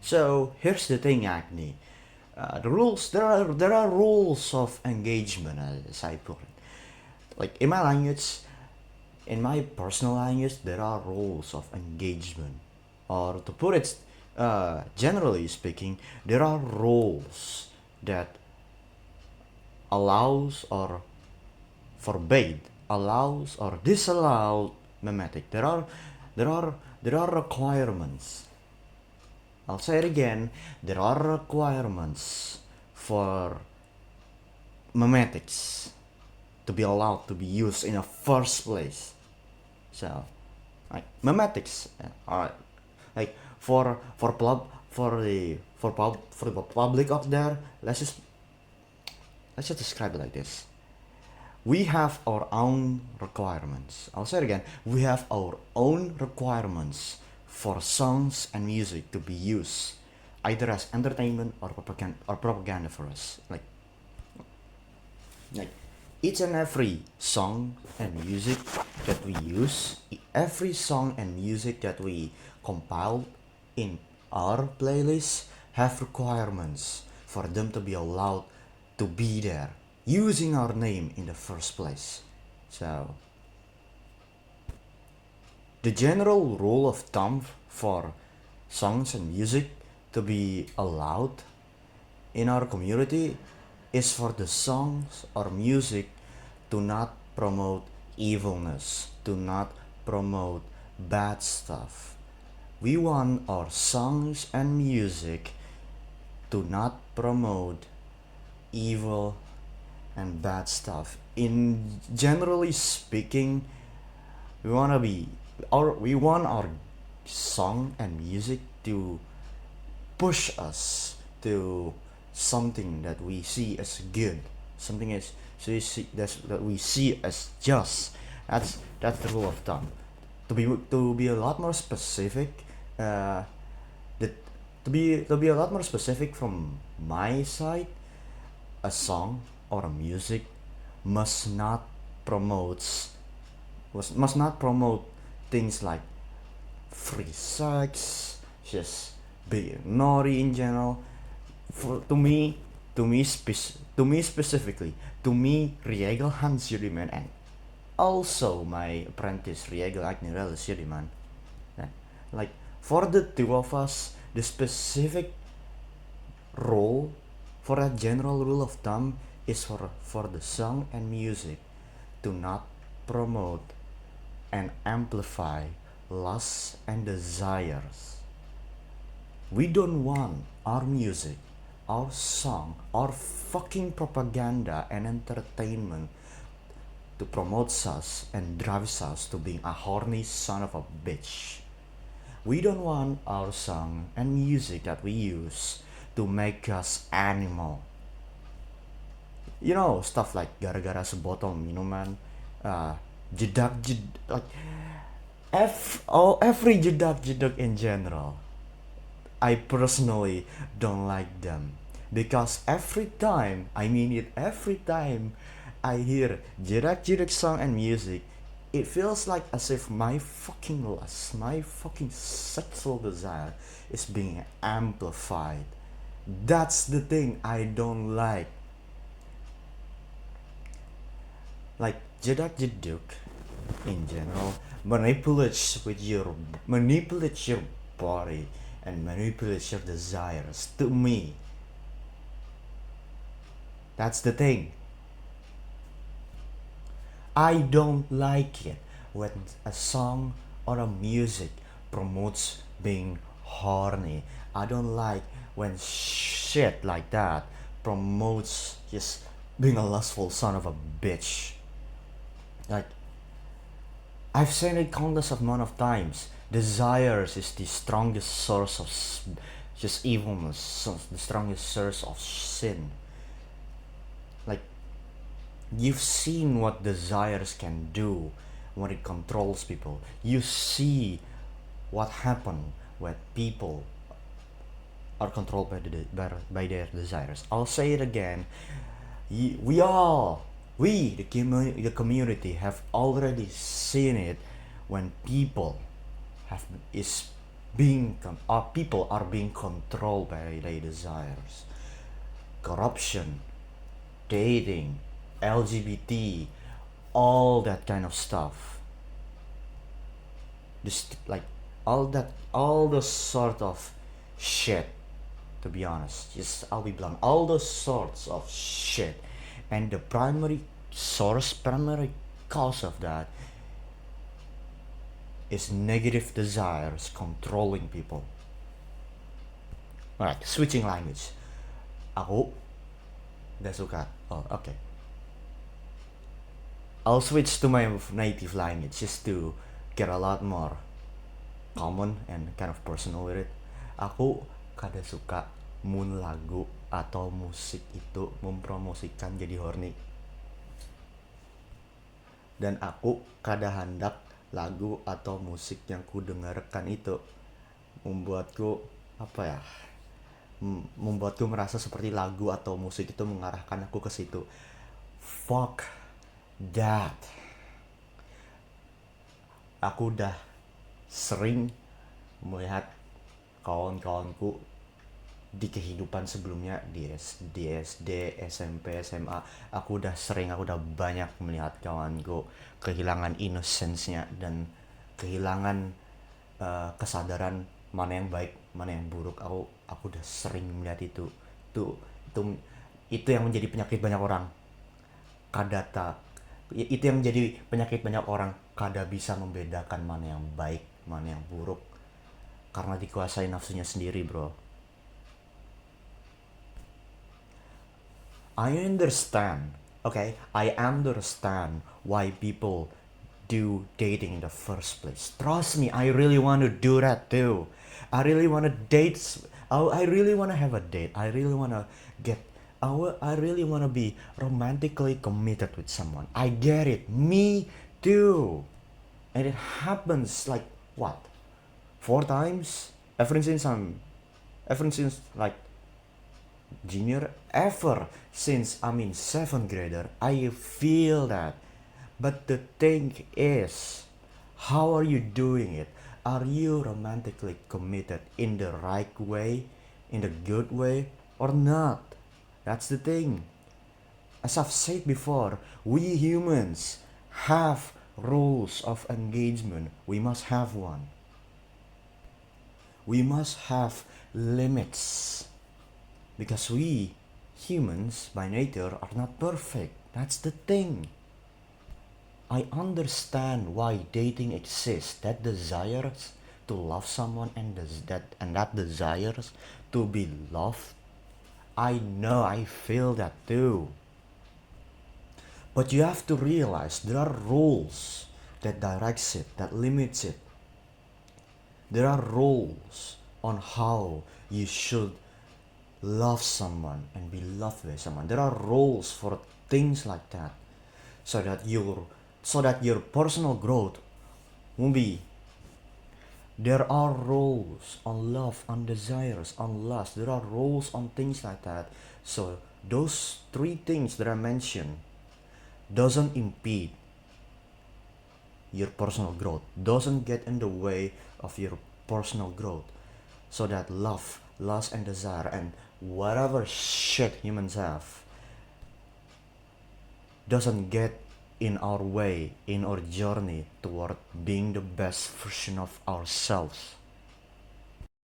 So here's the thing, Agni. The rules there are rules of engagement, as I put it. Like in my personal language, there are rules of engagement, or to put it generally speaking, there are rules that allows or forbade, allows or disallow memetic. There are requirements. I'll say it again. There are requirements for memetics to be allowed to be used in the first place. So, like memetics, like for the public out there, let's just describe it like this. We have our own requirements. I'll say it again. We have our own requirements for songs and music to be used either as entertainment or propaganda for us. Like each and every song and music that we use, every song and music that we compile in our playlist have requirements for them to be allowed to be there using our name in the first place. So the general rule of thumb for songs and music to be allowed in our community is for the songs or music to not promote evilness, to not promote bad stuff. We want our songs and music to not promote evil and bad stuff. In generally speaking, we want our song and music to push us to something that we see as good, something as that we see as just. That's the rule of thumb. To be a lot more specific, that to be a lot more specific from my side, a song or a music must not promotes must not promote things like free sex, just being naughty in general. To me specifically, to me, Riegel Hans Judiman, and also my apprentice Riegel Agni Judiman. Like for the two of us, the specific rule for a general rule of thumb is for the song and music to not promote and amplify lusts and desires. We don't want our music, our song, our fucking propaganda and entertainment to promote us and drives us to being a horny son of a bitch. We don't want our song and music that we use to make us animal. Stuff like gara-gara sebotol minuman, like every jedak in general. I personally don't like them because every time, I mean it, every time I hear jedak song and music, it feels like as if my fucking lust, my fucking sexual desire is being amplified. That's the thing I don't like. Like jedak jeduk in general manipulates your body and manipulates your desires to me. That's the thing. I don't like it when a song or a music promotes being horny. I don't like when shit like that promotes just being a lustful son of a bitch. Like, I've said it countless amount of times. Desires is the strongest source of just evilness, the strongest source of sin. Like, you've seen what desires can do when it controls people. You see what happens when people are controlled by their desires. I'll say it again. The community, have already seen it when people is people are being controlled by their desires. Corruption, dating, LGBT, all that kind of stuff. Just like all the sort of shit. To be honest, just I'll be blunt. All those sorts of shit, and the primary cause of that is negative desires controlling people. Alright, switching language. Aku gak suka. Oh, okay. I'll switch to my native language just to get a lot more common and kind of personal with it. Aku kada suka mun lagu atau musik itu mempromosikan jadi horny. Dan aku kada hendak lagu atau musik yang ku dengarkan itu membuatku membuatku merasa seperti lagu atau musik itu mengarahkan aku ke situ. Fuck that. Aku udah sering melihat kawan-kawanku di kehidupan sebelumnya di SD, SMP, SMA. Aku udah banyak melihat kawanku kehilangan innocence-nya dan kehilangan kesadaran mana yang baik, mana yang buruk. Aku udah sering melihat itu. Itu yang menjadi penyakit banyak orang. Itu yang menjadi penyakit banyak orang, kada bisa membedakan mana yang baik, mana yang buruk, karena dikuasai nafsunya sendiri, bro. I understand why people do dating in the first place. Trust me, I really want to do that too. I really want to date. I really want to have a date. I really want to be romantically committed with someone. I get it. Me too. And it happens like what? 4 times? Ever since like junior, ever since I'm in 7th grader, I feel that. But the thing is, how are you doing it? Are you romantically committed in the right way, in the good way, or not? That's the thing. As I've said before, we humans have rules of engagement. We must have one. We must have limits. Because we humans by nature are not perfect. That's the thing. I understand why dating exists. That desires to love someone and that desires to be loved. I know, I feel that too. But you have to realize there are rules that directs it, that limits it. There are rules on how you should love someone and be loved by someone. There are rules for things like that, so that your personal growth won't be. There are rules on love, on desires, on lust. There are rules on things like that. So those 3 things that I mentioned doesn't impede your personal growth, doesn't get in the way of your personal growth, so that love, lust, and desire, and whatever shit humans have doesn't get in our way, in our journey toward being the best version of ourselves.